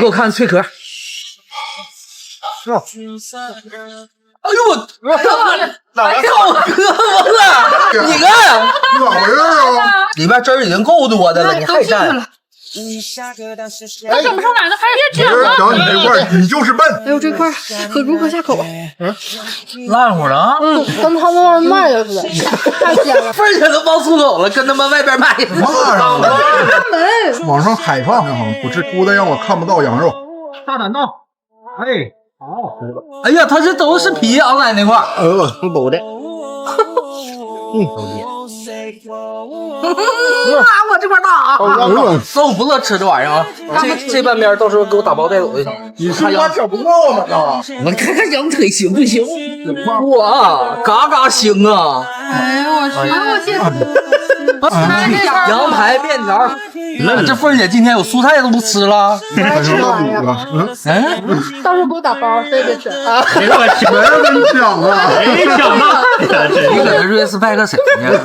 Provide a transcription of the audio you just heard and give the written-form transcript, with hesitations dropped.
给我看脆壳。是啊。哎呦我，哪个靠我胳膊了！你看，咋回事啊？里边汁儿已经够多的了，你还蘸？他整不上哪呢，还是别卷了。讲你这块你就是笨。哎呦，这块如何下口啊？烂乎了啊！跟他们外卖的似的，太香了。份儿钱都爆粗口了，跟他们外边卖的。骂上了。门网上海放的好像不是哭的让我看不到羊肉。大胆道，哎，好吃了。哎呀，它这都是皮昂在那块儿。补的。我这块大啊！都不乐吃这玩意儿啊！这半边到时候给我打包带走就行。你是妈小不闹呢啊？我看看羊腿行不行？哇，嘎嘎行啊！哎呀，我去！羊排面条，这凤儿姐今天有蔬菜都不吃了。还是恶补了。嗯，到时候给我打包，非得吃啊！没这么抢，没人抢啊！没抢啊！你搁这瑞斯拜个谁呢？